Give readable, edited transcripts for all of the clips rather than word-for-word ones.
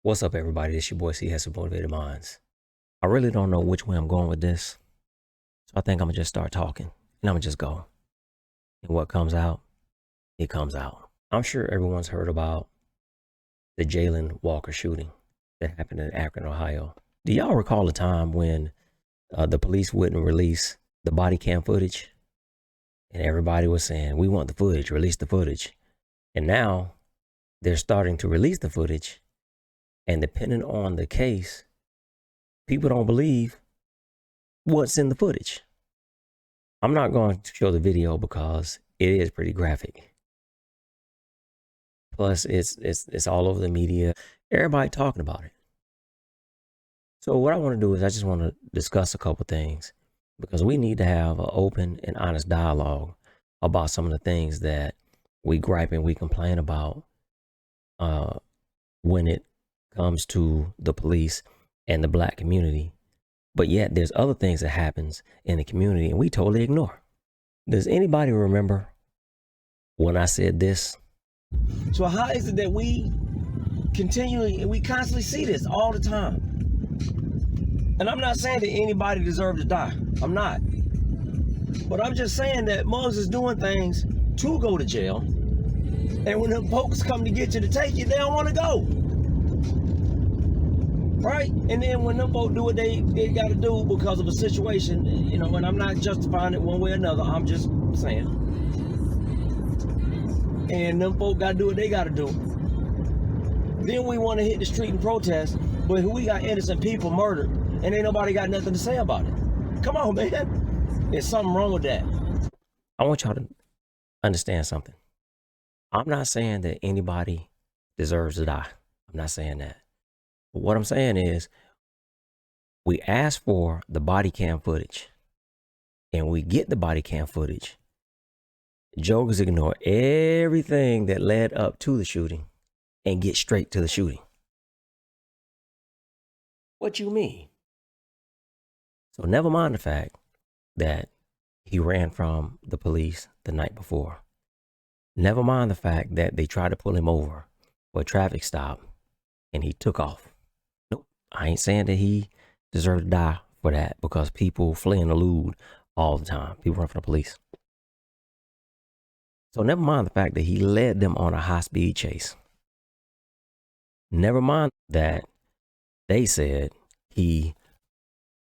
What's up, everybody? This your boy C has some motivated minds. I really don't know which way I'm going with this, so I think I'm gonna just start talking and I'm gonna just go. And what comes out, it comes out. I'm sure everyone's heard about the Jalen Walker shooting that happened in Akron, Ohio. Do y'all recall a time when the police wouldn't release the body cam footage? And everybody was saying, we want the footage, release the footage. And now they're starting to release the footage. And depending on the case, people don't believe what's in the footage. I'm not going to show the video because it is pretty graphic. Plus, it's all over the media. Everybody talking about it. So what I want to do is I just want to discuss a couple things because we need to have an open and honest dialogue about some of the things that we gripe and we complain about when it comes to the police and the black community. But yet there's other things that happens in the community and we totally ignore. Does anybody remember when I said this? So how is it that we constantly see this all the time? And I'm not saying that anybody deserves to die. I'm not. But I'm just saying that mugs is doing things to go to jail. And when the folks come to get you to take you, they don't want to go. Right? And then when them folks do what they got to do because of a situation, you know, and I'm not justifying it one way or another, I'm just saying. And them folks got to do what they got to do. Then we want to hit the street and protest, but we got innocent people murdered, and ain't nobody got nothing to say about it. Come on, man. There's something wrong with that. I want y'all to understand something. I'm not saying that anybody deserves to die. I'm not saying that. But what I'm saying is we ask for the body cam footage and we get the body cam footage. Jokers ignore everything that led up to the shooting and get straight to the shooting. What you mean? So never mind the fact that he ran from the police the night before. Never mind the fact that they tried to pull him over for a traffic stop and he took off. Nope, I ain't saying that he deserved to die for that because people flee and elude all the time. People run from the police. So never mind the fact that he led them on a high-speed chase. Never mind that they said he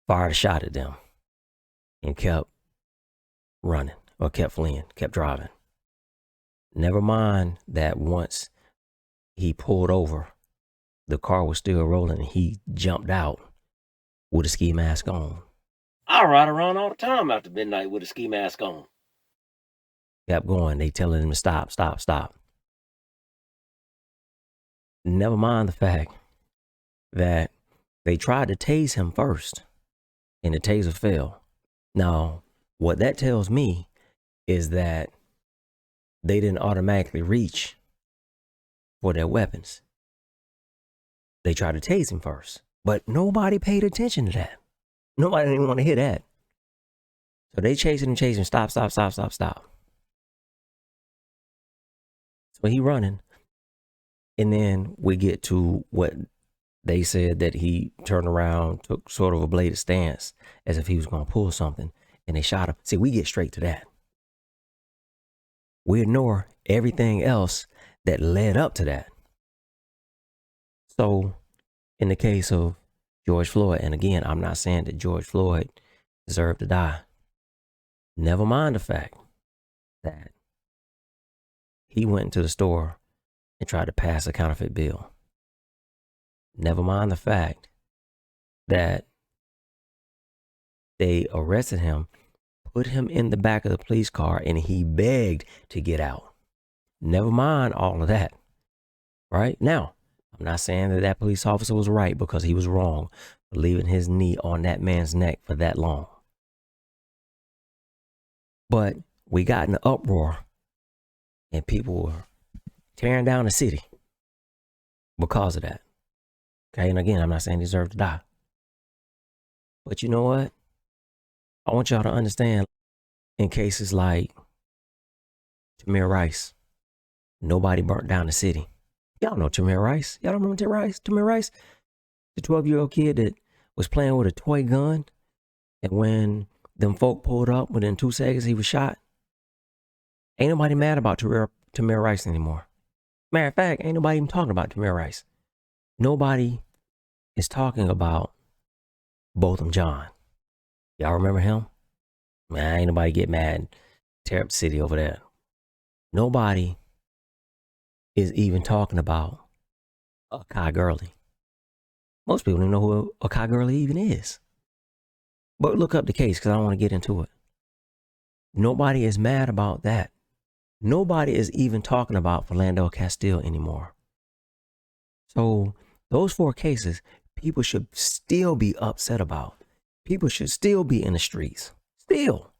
fired a shot at them and kept running or kept fleeing, kept driving. Never mind that once he pulled over, the car was still rolling and he jumped out with a ski mask on. I ride around all the time after midnight with a ski mask on. Kept going. They telling him to stop, stop, stop. Never mind the fact that they tried to tase him first and the taser fell. Now, what that tells me is that they didn't automatically reach for their weapons. They tried to tase him first, but nobody paid attention to that. Nobody didn't want to hear that. So they chasing him, stop, stop, stop, stop, stop. So he running. And then we get to what they said that he turned around, took sort of a bladed stance as if he was going to pull something and they shot him. See, we get straight to that. We ignore everything else that led up to that. So in the case of George Floyd, and again, I'm not saying that George Floyd deserved to die. Never mind the fact that he went into the store and tried to pass a counterfeit bill. Never mind the fact that they arrested him, put him in the back of the police car, and he begged to get out. Never mind all of that, right? Now, I'm not saying that that police officer was right because he was wrong for leaving his knee on that man's neck for that long. But we got in an uproar and people were tearing down the city because of that. Okay, and again, I'm not saying he deserved to die. But you know what? I want y'all to understand, in cases like Tamir Rice, nobody burnt down the city. Y'all know Tamir Rice. Y'all don't remember Tamir Rice? Tamir Rice, the 12-year-old kid that was playing with a toy gun, and when them folk pulled up, within 2 seconds he was shot. Ain't nobody mad about Tamir Rice anymore. Matter of fact, ain't nobody even talking about Tamir Rice. Nobody is talking about Botham John. Y'all remember him? Man, ain't nobody get mad. Tear up the city over there. Nobody is even talking about Akai Gurley. Most people don't know who Akai Gurley even is. But look up the case because I don't want to get into it. Nobody is mad about that. Nobody is even talking about Philando Castile anymore. So those 4 cases, people should still be upset about. People should still be in the streets. Still.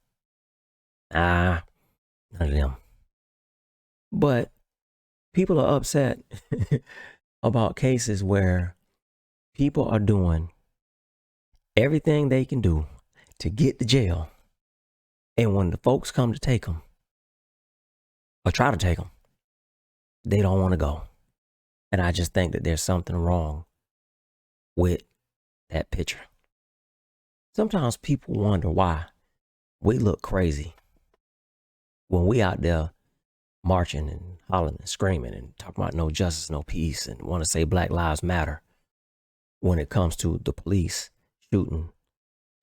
None of them. But people are upset about cases where people are doing everything they can do to get to jail. And when the folks come to take them, or try to take them, they don't want to go. And I just think that there's something wrong with that picture. Sometimes people wonder why we look crazy when we out there marching and hollering and screaming and talking about no justice, no peace, and want to say Black Lives Matter when it comes to the police shooting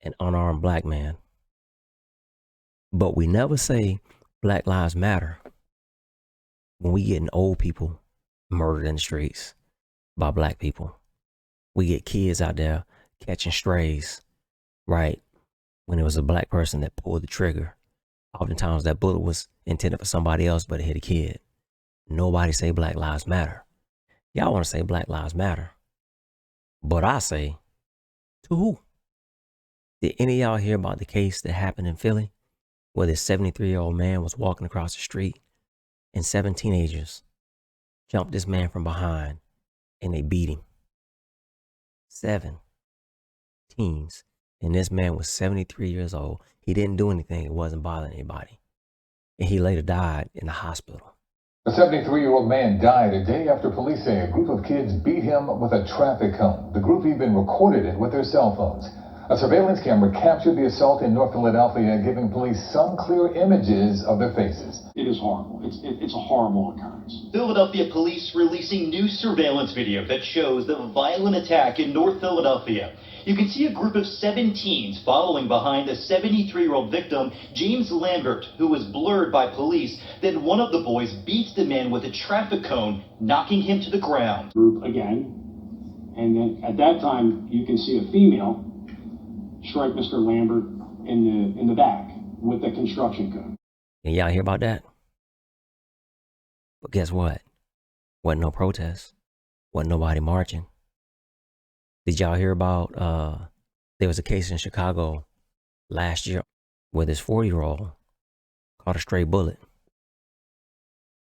an unarmed black man. But we never say Black Lives Matter when we getting old people murdered in the streets by black people. We get kids out there catching strays, right? When it was a black person that pulled the trigger. Oftentimes that bullet was intended for somebody else, but it hit a kid. Nobody say Black Lives Matter. Y'all want to say Black Lives Matter. But I say, to who? Did any of y'all hear about the case that happened in Philly where this 73-year-old man was walking across the street and 7 teenagers jumped this man from behind and they beat him? 7 teens. And this man was 73 years old. He didn't do anything. It wasn't bothering anybody. And he later died in the hospital. A 73-year-old man died a day after police say a group of kids beat him with a traffic cone. The group even recorded it with their cell phones. A surveillance camera captured the assault in North Philadelphia, giving police some clear images of their faces. It is horrible. It's a horrible occurrence. Philadelphia police releasing new surveillance video that shows the violent attack in North Philadelphia. You can see a group of 7 teens following behind a 73-year-old victim, James Lambert, who was blurred by police. Then one of the boys beats the man with a traffic cone, knocking him to the ground. Group again, and then at that time you can see a female strike Mr. Lambert in the back with the construction cone. And y'all hear about that? But guess what? Wasn't no protest. Wasn't nobody marching. Did y'all hear about, there was a case in Chicago last year where this 40-year-old caught a stray bullet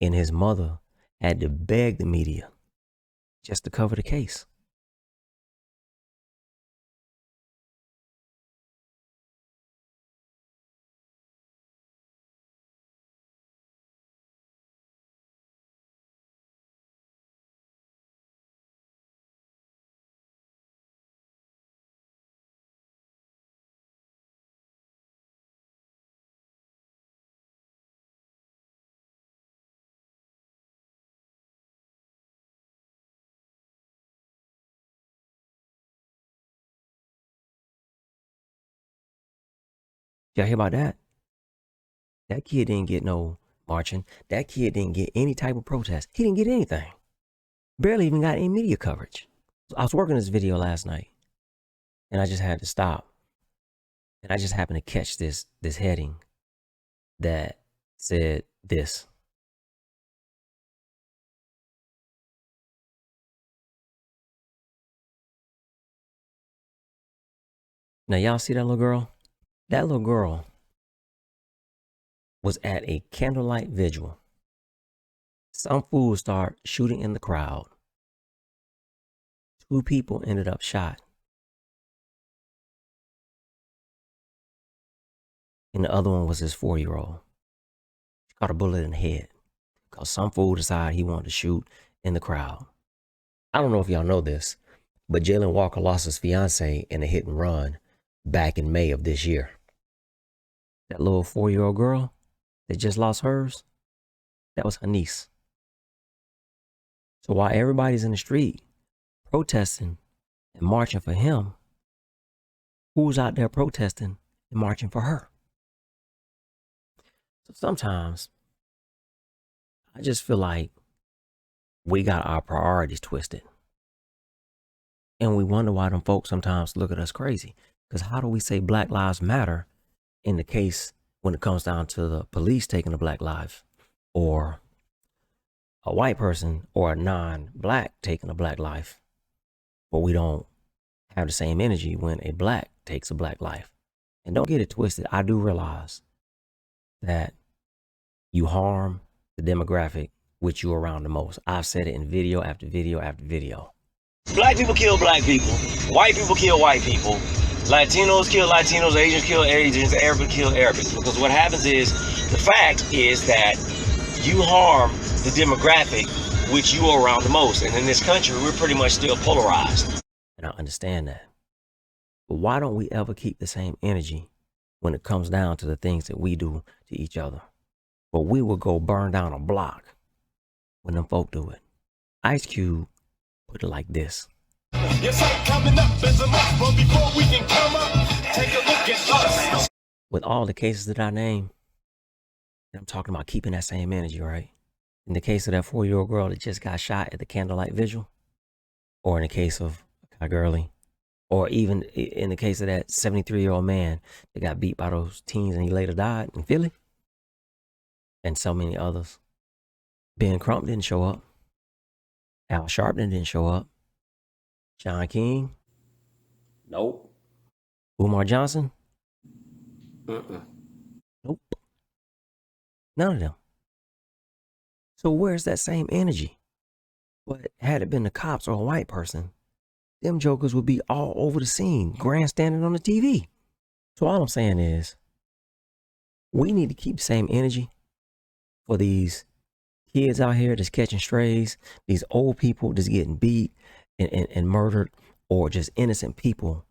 and his mother had to beg the media just to cover the case. Y'all hear about that? That kid didn't get no marching. That kid didn't get any type of protest. He didn't get anything. Barely even got any media coverage. I was working this video last night and I just had to stop. And I just happened to catch this heading that said this. Now y'all see that little girl? That little girl was at a candlelight vigil. Some fools start shooting in the crowd. 2 people ended up shot. And the other one was his 4-year-old. She caught a bullet in the head because some fool decided he wanted to shoot in the crowd. I don't know if y'all know this, but Jalen Walker lost his fiance in a hit and run back in May of this year. That little 4-year-old girl that just lost hers, that was her niece. So while everybody's in the street protesting and marching for him, who's out there protesting and marching for her? So sometimes I just feel like we got our priorities twisted. And we wonder why them folks sometimes look at us crazy. Because how do we say Black Lives Matter in the case when it comes down to the police taking a black life, or a white person or a non-black taking a black life, but we don't have the same energy when a black takes a black life? And don't get it twisted. I do realize that you harm the demographic which you around the most. I've said it in video after video after video. Black people kill black people. White people kill white people. Latinos kill Latinos. Asians kill Asians. Arabs kill Arabs. Because what happens is, the fact is that you harm the demographic which you are around the most. And in this country, we're pretty much still polarized. And I understand that. But why don't we ever keep the same energy when it comes down to the things that we do to each other? But we will go burn down a block when them folk do it. Ice Cube put it like this. Yes, I'm coming up as a month, but before we can come up, take a look at us. With all the cases that I named, I'm talking about keeping that same energy, right? In the case of that 4-year-old girl that just got shot at the candlelight vigil, or in the case of Kai Gurley, or even in the case of that 73-year-old man that got beat by those teens and he later died in Philly, and so many others. Ben Crump didn't show up. Al Sharpton didn't show up. John King? Nope. Umar Johnson? Nope. None of them. So where's that same energy? But had it been the cops or a white person, them jokers would be all over the scene, grandstanding on the TV. So all I'm saying is, we need to keep the same energy for these kids out here that's catching strays, these old people that's getting beat and murdered, or just innocent people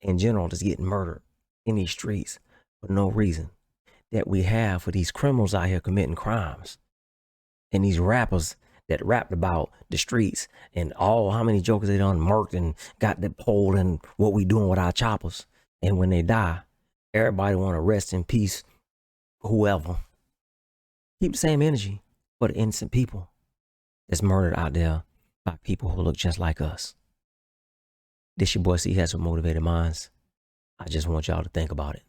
in general that's getting murdered in these streets for no reason, that we have for these criminals out here committing crimes, and these rappers that rapped about the streets and how many jokers they done murked and got the pole and what we doing with our choppers. And when they die, everybody want to rest in peace, whoever. Keep the same energy for the innocent people that's murdered out there by people who look just like us. This your boy C has some motivated minds. I just want y'all to think about it.